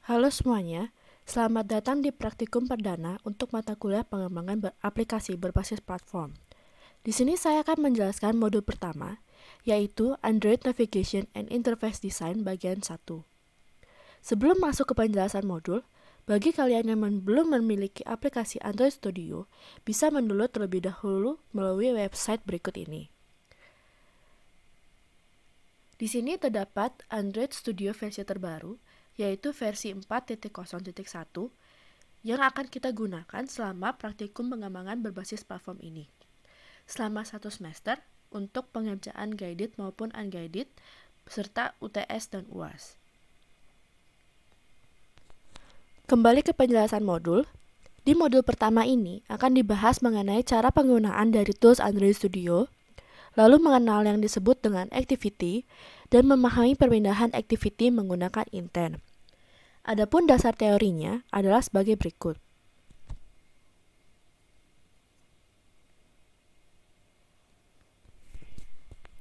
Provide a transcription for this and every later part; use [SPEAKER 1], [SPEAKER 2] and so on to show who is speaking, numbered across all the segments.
[SPEAKER 1] Halo semuanya, selamat datang di praktikum perdana untuk mata kuliah pengembangan aplikasi berbasis platform. Di sini saya akan menjelaskan modul pertama, yaitu Android Navigation and Interface Design bagian 1. Sebelum masuk ke penjelasan modul, bagi kalian yang belum memiliki aplikasi Android Studio, bisa mendownload terlebih dahulu melalui website berikut ini. Di sini terdapat Android Studio versi terbaru, yaitu versi 4.0.1 yang akan kita gunakan selama praktikum pengembangan berbasis platform ini. Selama 1 semester untuk pengerjaan guided maupun unguided beserta UTS dan UAS. Kembali ke penjelasan modul. Di modul pertama ini akan dibahas mengenai cara penggunaan dari tools Android Studio, lalu mengenal yang disebut dengan activity, dan memahami perpindahan activity menggunakan intent. Adapun dasar teorinya adalah sebagai berikut.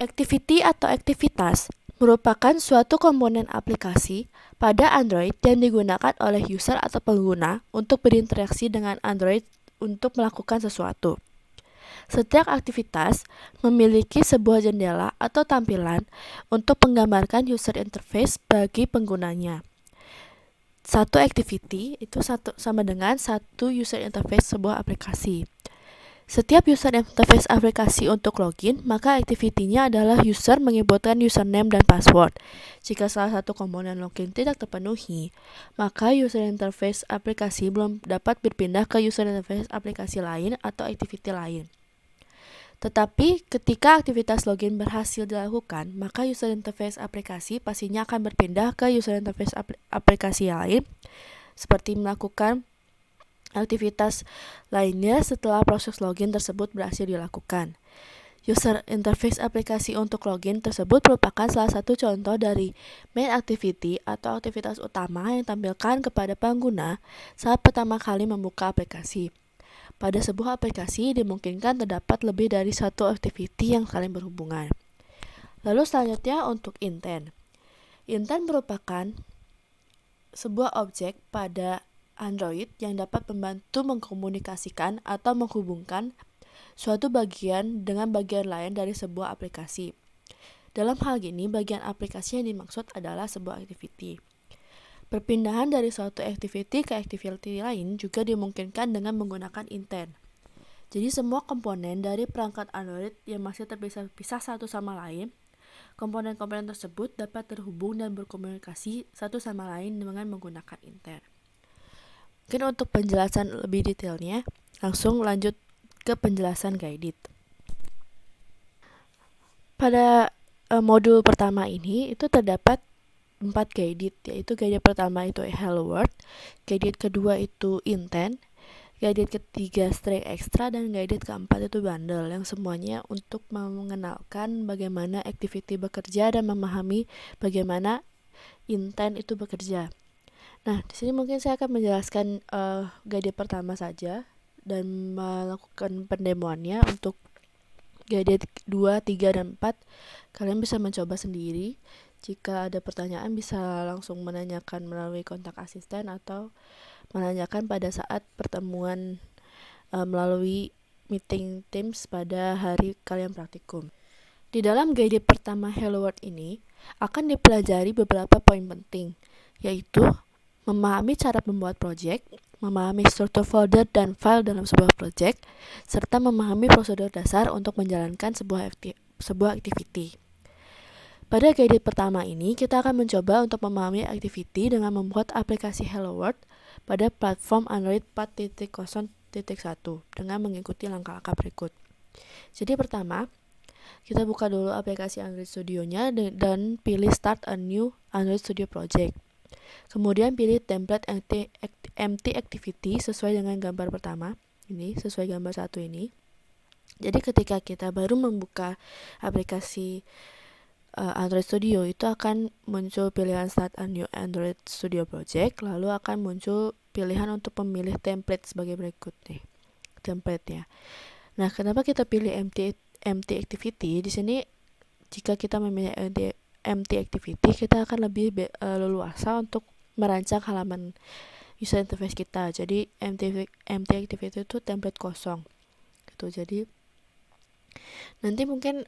[SPEAKER 1] Activity atau aktivitas merupakan suatu komponen aplikasi pada Android yang digunakan oleh user atau pengguna untuk berinteraksi dengan Android untuk melakukan sesuatu. Setiap aktivitas memiliki sebuah jendela atau tampilan untuk menggambarkan user interface bagi penggunanya. Satu activity itu sama dengan satu user interface sebuah aplikasi. Setiap user interface aplikasi untuk login, maka activity-nya adalah user menginputkan username dan password. Jika salah satu komponen login tidak terpenuhi, maka user interface aplikasi belum dapat berpindah ke user interface aplikasi lain atau activity lain. Tetapi ketika aktivitas login berhasil dilakukan, maka user interface aplikasi pastinya akan berpindah ke user interface aplikasi lain, seperti melakukan aktivitas lainnya setelah proses login tersebut berhasil dilakukan. User interface aplikasi untuk login tersebut merupakan salah satu contoh dari main activity atau aktivitas utama yang ditampilkan kepada pengguna saat pertama kali membuka aplikasi. Pada sebuah aplikasi dimungkinkan terdapat lebih dari satu activity yang saling berhubungan. Lalu selanjutnya untuk intent. Intent merupakan sebuah objek pada Android yang dapat membantu mengkomunikasikan atau menghubungkan suatu bagian dengan bagian lain dari sebuah aplikasi. Dalam hal ini, bagian aplikasi yang dimaksud adalah sebuah activity. Perpindahan dari suatu activity ke activity lain juga dimungkinkan dengan menggunakan intent. Jadi semua komponen dari perangkat Android yang masih terpisah-pisah satu sama lain, komponen-komponen tersebut dapat terhubung dan berkomunikasi satu sama lain dengan menggunakan intent. Mungkin untuk penjelasan lebih detailnya, langsung lanjut ke penjelasan guided. Pada modul pertama ini itu terdapat 4 guided, yaitu guided pertama itu hello world, guided kedua itu intent, guided ketiga string extra, dan guided keempat itu bundle, yang semuanya untuk mengenalkan bagaimana activity bekerja dan memahami bagaimana intent itu bekerja. Nah, di sini mungkin saya akan menjelaskan guided pertama saja dan melakukan pendemoannya. Untuk guided 2, 3, dan 4 kalian bisa mencoba sendiri. Jika ada pertanyaan bisa langsung menanyakan melalui kontak asisten atau menanyakan pada saat pertemuan melalui meeting Teams pada hari kalian praktikum. Di dalam guide pertama Hello World ini akan dipelajari beberapa poin penting, yaitu memahami cara membuat project, memahami struktur folder dan file dalam sebuah project, serta memahami prosedur dasar untuk menjalankan sebuah activity. Pada guide pertama ini, kita akan mencoba untuk memahami activity dengan membuat aplikasi Hello World pada platform Android 4.0.1 dengan mengikuti langkah-langkah berikut. Jadi pertama, kita buka dulu aplikasi Android Studio-nya dan pilih Start a New Android Studio Project. Kemudian pilih template empty activity sesuai dengan gambar pertama, ini sesuai gambar 1 ini. Jadi ketika kita baru membuka aplikasi Android Studio, itu akan muncul pilihan Start a New Android Studio Project, lalu akan muncul pilihan untuk memilih template sebagai berikut nih, template-nya. Nah, kenapa kita pilih empty activity? Di sini jika kita memilih empty activity, kita akan lebih leluasa untuk merancang halaman user interface kita. Jadi empty activity itu template kosong gitu. Jadi nanti mungkin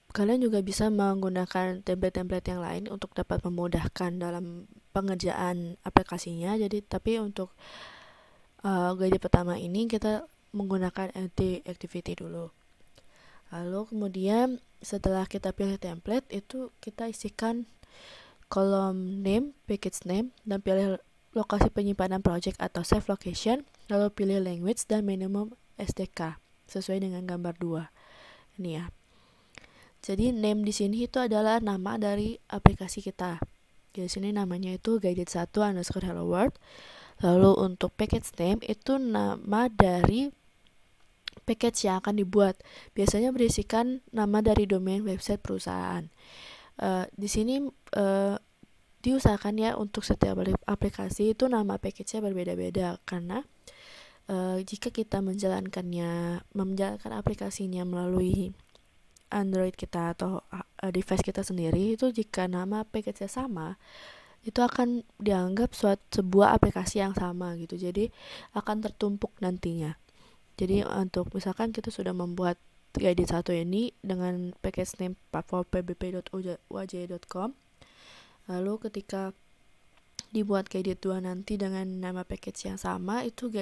[SPEAKER 1] kalian juga bisa menggunakan template-template yang lain untuk dapat memudahkan dalam pengerjaan aplikasinya. Jadi tapi untuk guide pertama ini kita menggunakan empty activity dulu. Lalu kemudian setelah kita pilih template itu kita isikan kolom name, package name, dan pilih lokasi penyimpanan project atau save location, lalu pilih language dan minimum SDK sesuai dengan gambar 2. Ini ya. Jadi name di sini itu adalah nama dari aplikasi kita. Di sini namanya itu guided1_hello world. Lalu untuk package name itu nama dari package yang akan dibuat. Biasanya berisikan nama dari domain website perusahaan. Di sini diusahakan ya untuk setiap aplikasi itu nama package-nya berbeda-beda, karena jika kita menjalankan aplikasinya melalui Android kita atau device kita sendiri, itu jika nama package-nya sama, itu akan dianggap sebuah aplikasi yang sama gitu. Jadi akan tertumpuk nantinya. Jadi untuk misalkan kita sudah membuat guide 1 ini dengan package name platform pbp.wj.com, lalu ketika dibuat guide 2 nanti dengan nama package yang sama, itu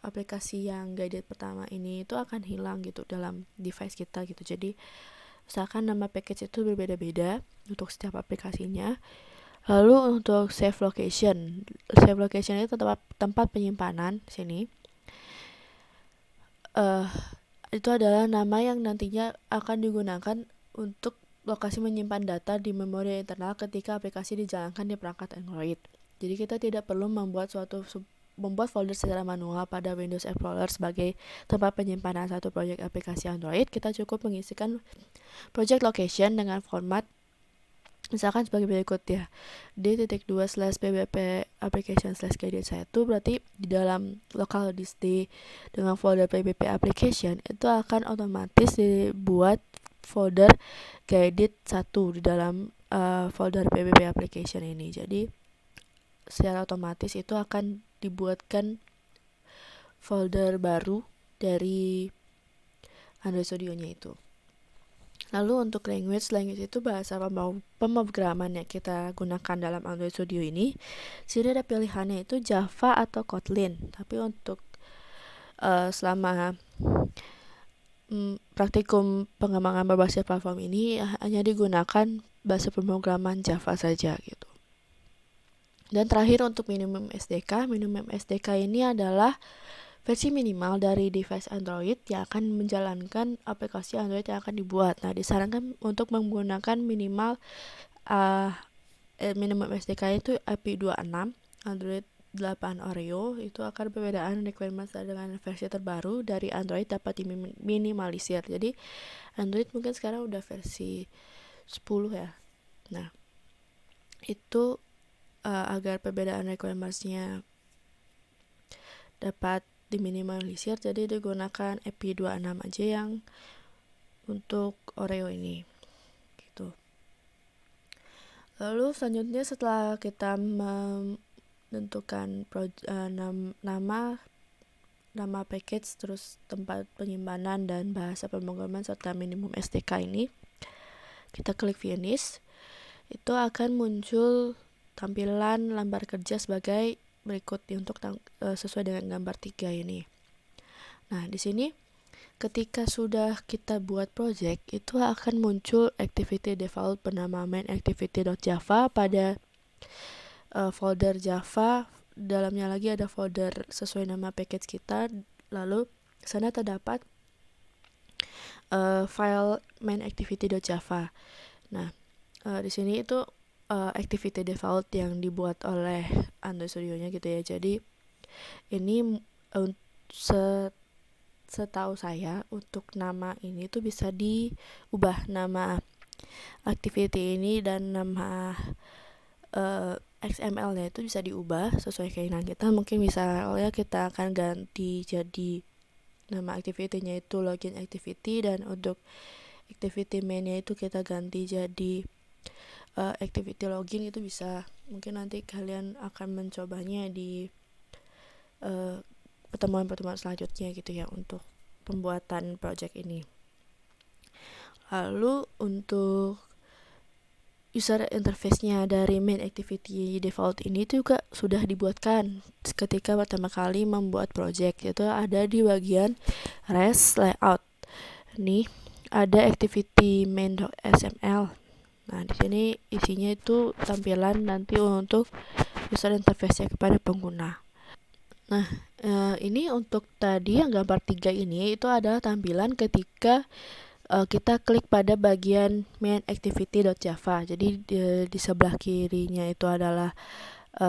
[SPEAKER 1] aplikasi yang guide pertama ini itu akan hilang gitu dalam device kita gitu. Jadi misalkan nama package itu berbeda-beda untuk setiap aplikasinya. Lalu untuk save location itu tempat penyimpanan sini. Itu adalah nama yang nantinya akan digunakan untuk lokasi menyimpan data di memori internal ketika aplikasi dijalankan di perangkat Android. Jadi kita tidak perlu membuat folder secara manual pada Windows Explorer sebagai tempat penyimpanan satu proyek aplikasi Android. Kita cukup mengisikan project location dengan format misalkan sebagai berikut ya, d.2/pbp application/guide1, berarti di dalam local disk D dengan folder pbp application itu akan otomatis dibuat folder guide1 di dalam folder pbp application ini. Jadi secara otomatis itu akan dibuatkan folder baru dari Android Studio-nya itu. Lalu untuk language itu bahasa pemrograman yang kita gunakan dalam Android Studio ini. Sini ada pilihannya itu Java atau Kotlin. Tapi untuk selama praktikum pengembangan berbasis platform ini hanya digunakan bahasa pemrograman Java saja gitu. Dan terakhir untuk minimum SDK ini adalah versi minimal dari device Android yang akan menjalankan aplikasi Android yang akan dibuat. Nah, disarankan untuk menggunakan minimum SDK itu IP26 Android 8 Oreo. Itu akan perbedaan requirements dengan versi terbaru dari Android dapat diminimalisir. Jadi Android mungkin sekarang udah versi 10 ya. Nah, itu agar perbedaan requirements-nya dapat diminimalisir, jadi digunakan IP26 aja yang untuk Oreo ini gitu. Lalu selanjutnya setelah kita menentukan nama package, terus tempat penyimpanan dan bahasa pemrograman serta minimum SDK ini, kita klik finish. Itu akan muncul tampilan lambar kerja sebagai berikut untuk sesuai dengan gambar 3 ini. Nah, di sini ketika sudah kita buat project, itu akan muncul activity default bernama main activity.java pada folder Java. Dalamnya lagi ada folder sesuai nama package kita. Lalu sana terdapat file main activity.java. Nah, di sini itu activity default yang dibuat oleh Android Studio-nya gitu ya. Jadi ini setahu saya untuk nama ini tuh bisa diubah, nama activity ini dan nama XML-nya itu bisa diubah sesuai keinginan kita. Mungkin misalnya kita akan ganti jadi nama activity-nya itu login activity, dan untuk activity main-nya itu kita ganti jadi activity login itu bisa, mungkin nanti kalian akan mencobanya di pertemuan-pertemuan selanjutnya gitu ya untuk pembuatan project ini. Lalu untuk user interface-nya dari main activity default ini juga sudah dibuatkan ketika pertama kali membuat project, yaitu ada di bagian res layout. Nih ada activity main.xml. Nah, di sini isinya itu tampilan nanti untuk user interface-nya kepada pengguna. Nah, ini untuk tadi yang gambar 3 ini itu adalah tampilan ketika kita klik pada bagian main activity.java. Jadi di sebelah kirinya itu adalah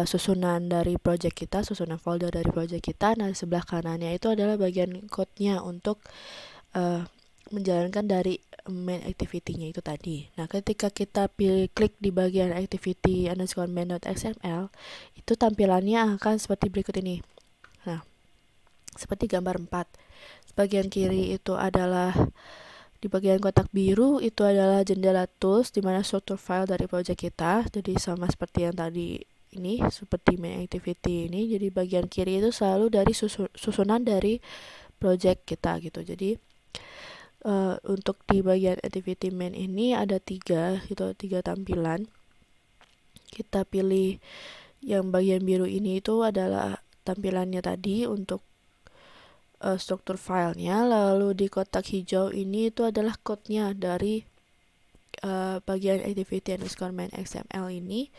[SPEAKER 1] susunan dari project kita, susunan folder dari project kita. Nah, di sebelah kanannya itu adalah bagian code-nya untuk menjalankan dari main activity-nya itu tadi. Nah, ketika kita klik di bagian activity underscore main.xml, itu tampilannya akan seperti berikut ini. Nah, seperti gambar 4. Bagian kiri itu adalah, di bagian kotak biru itu adalah jendela tools di mana struktur file dari project kita. Jadi sama seperti yang tadi ini, seperti main activity ini. Jadi bagian kiri itu selalu dari susunan dari project kita gitu. Jadi untuk di bagian activity main ini ada 3 tampilan. Kita pilih yang bagian biru ini, itu adalah tampilannya tadi untuk struktur filenya. Lalu di kotak hijau ini itu adalah code-nya dari bagian activity underscore main XML ini,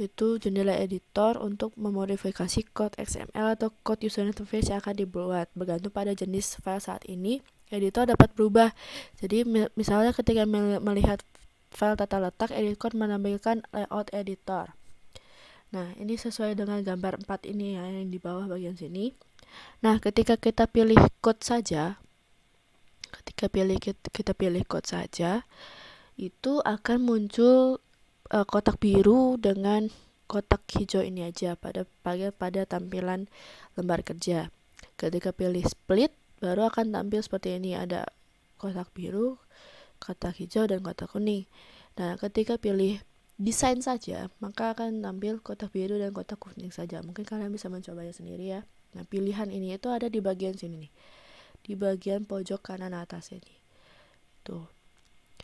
[SPEAKER 1] itu jendela editor untuk memodifikasi code XML atau code user interface yang akan dibuat. Bergantung pada jenis file saat ini, editor dapat berubah. Jadi misalnya ketika melihat file tata letak, editor menampilkan layout editor. Nah, ini sesuai dengan gambar 4 ini ya, yang di bawah bagian sini. Nah, ketika kita pilih code saja, kita pilih code saja, itu akan muncul kotak biru dengan kotak hijau ini aja pada tampilan lembar kerja. Ketika pilih split, baru akan tampil seperti ini, ada kotak biru, kotak hijau, dan kotak kuning. Nah, ketika pilih desain saja, maka akan tampil kotak biru dan kotak kuning saja. Mungkin kalian bisa mencobanya sendiri ya. Nah, pilihan ini itu ada di bagian sini nih, di bagian pojok kanan atas ini. Tuh.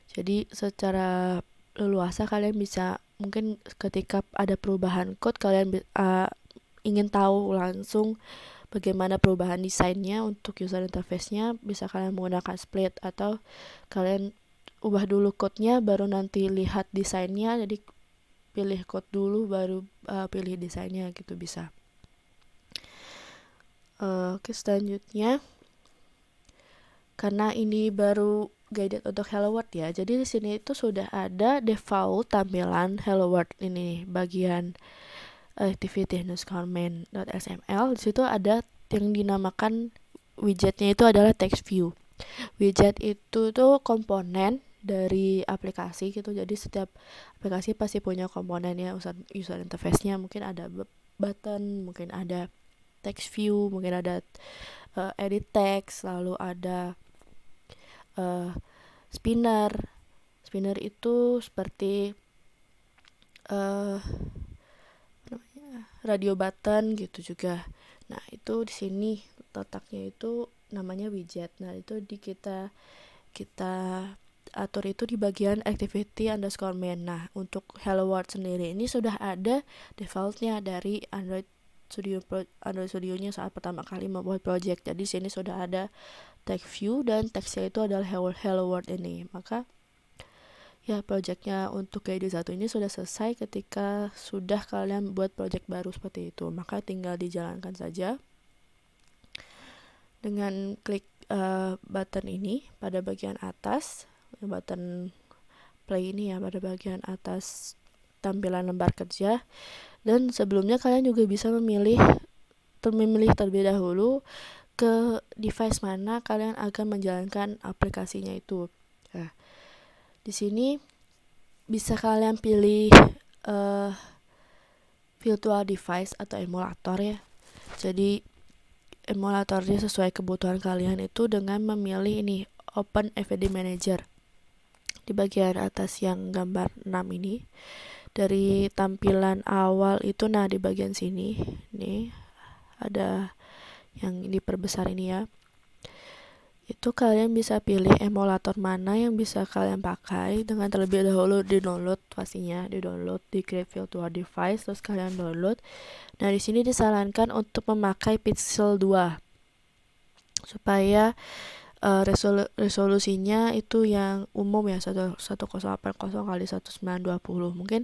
[SPEAKER 1] Jadi secara leluasa kalian bisa, mungkin ketika ada perubahan code, kalian ingin tahu langsung bagaimana perubahan desainnya untuk user interface-nya, bisa kalian menggunakan split, atau kalian ubah dulu code-nya baru nanti lihat desainnya. Jadi pilih code dulu baru pilih desainnya gitu, bisa. Oke, selanjutnya, karena ini baru guided untuk Hello World ya, jadi di sini itu sudah ada default tampilan Hello World ini, bagian activity underscore main.xml. Di situ ada yang dinamakan widgetnya, itu adalah text view. Widget itu tuh komponen dari aplikasi gitu. Jadi setiap aplikasi pasti punya komponen ya, user interface-nya. Mungkin ada button, mungkin ada text view, mungkin ada edit text, lalu ada spinner itu seperti radio button gitu juga. Nah, itu di sini letaknya itu namanya widget. Nah, itu kita atur itu di bagian activity underscore main. Nah, untuk Hello World sendiri ini sudah ada defaultnya dari Android Studio-nya saat pertama kali membuat project. Jadi sini sudah ada text view dan teksnya itu adalah Hello World ini. Maka ya, projectnya untuk guide 1 ini sudah selesai ketika sudah kalian buat project baru seperti itu. Maka tinggal dijalankan saja dengan klik button ini pada bagian atas, button play ini ya, pada bagian atas tampilan lembar kerja. Dan sebelumnya kalian juga bisa memilih terlebih dahulu ke device mana kalian akan menjalankan aplikasinya itu. Nah, di sini bisa kalian pilih virtual device atau emulator ya. Jadi emulatornya sesuai kebutuhan kalian itu dengan memilih ini, Open FED Manager. di bagian atas yang gambar 6 ini. Dari tampilan awal itu, nah di bagian sini nih ada yang diperbesar ini ya. Itu kalian bisa pilih emulator mana yang bisa kalian pakai dengan terlebih dahulu di-download, pastinya di-download di Create Virtual Device, terus kalian download. Nah, di sini disarankan untuk memakai Pixel 2 supaya resolusinya itu yang umum ya, 1080 kali 1920. Mungkin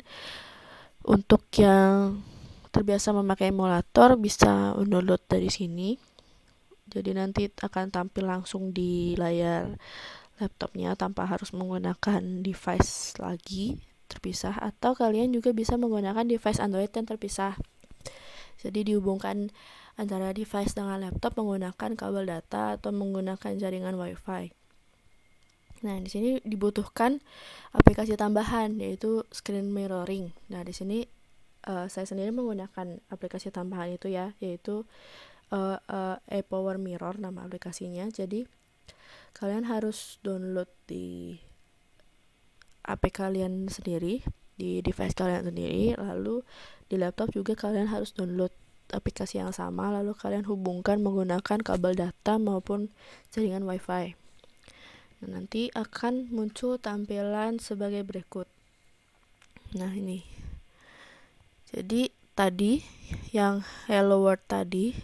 [SPEAKER 1] untuk yang terbiasa memakai emulator bisa download dari sini. Jadi nanti akan tampil langsung di layar laptopnya tanpa harus menggunakan device lagi terpisah, atau kalian juga bisa menggunakan device Android yang terpisah. Jadi dihubungkan antara device dengan laptop menggunakan kabel data atau menggunakan jaringan WiFi. Nah, di sini dibutuhkan aplikasi tambahan yaitu screen mirroring. Nah, di sini saya sendiri menggunakan aplikasi tambahan itu ya, yaitu Power Mirror nama aplikasinya. Jadi kalian harus download di HP kalian sendiri, di device kalian sendiri, lalu di laptop juga kalian harus download aplikasi yang sama, lalu kalian hubungkan menggunakan kabel data maupun jaringan WiFi. Nah, nanti akan muncul tampilan sebagai berikut. Nah, ini. Jadi tadi yang Hello World tadi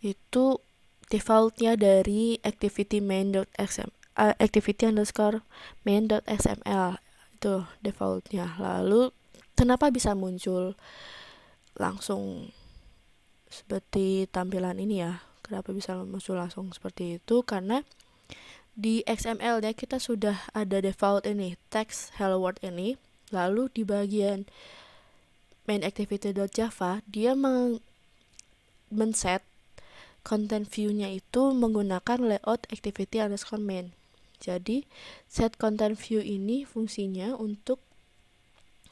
[SPEAKER 1] itu defaultnya dari activity main.xml itu defaultnya. Lalu kenapa bisa muncul langsung seperti tampilan ini ya? Kenapa bisa muncul langsung seperti itu? Karena di XML ya kita sudah ada default ini, text hello world ini. Lalu di bagian main activity.java dia men-set content view-nya itu menggunakan layout activity underscore main. Jadi set content view ini fungsinya untuk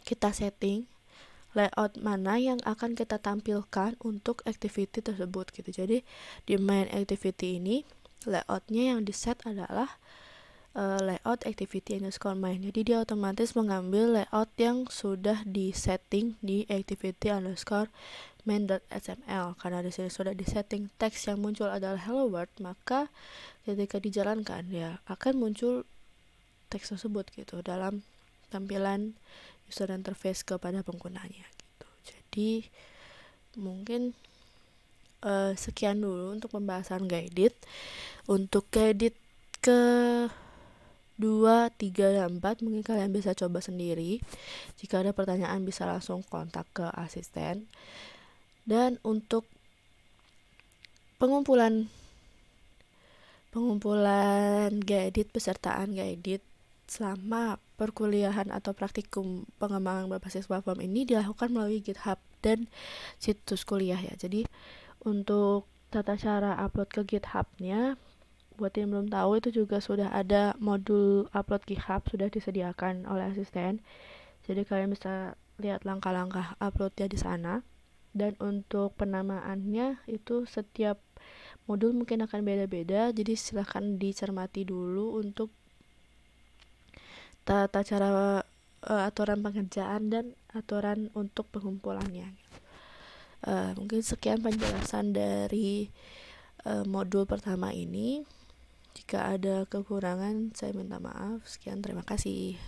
[SPEAKER 1] kita setting layout mana yang akan kita tampilkan untuk activity tersebut gitu. Jadi di main activity ini layoutnya yang di set adalah layout activity underscore main. Jadi dia otomatis mengambil layout yang sudah di setting di activity underscore main.xml. Karena di sini sudah di setting teks yang muncul adalah hello world, maka ketika dijalankan ya akan muncul teks tersebut gitu dalam tampilan user interface kepada penggunanya gitu. Jadi mungkin sekian dulu untuk pembahasan Guided. Untuk Guided ke 2, 3, dan 4 mungkin kalian bisa coba sendiri. Jika ada pertanyaan bisa langsung kontak ke asisten. Dan untuk pengumpulan Guided, pesertaan Guided selama perkuliahan atau praktikum pengembangan berbasis platform ini dilakukan melalui GitHub dan situs kuliah ya. Jadi untuk tata cara upload ke GitHub-nya, buat yang belum tahu itu juga sudah ada modul upload GitHub sudah disediakan oleh asisten. Jadi kalian bisa lihat langkah-langkah uploadnya di sana. Dan untuk penamaannya itu setiap modul mungkin akan beda-beda, jadi silahkan dicermati dulu untuk tata cara aturan pengerjaan dan aturan untuk pengumpulannya. Mungkin sekian penjelasan dari modul pertama ini. Jika ada kekurangan saya minta maaf. Sekian, terima kasih.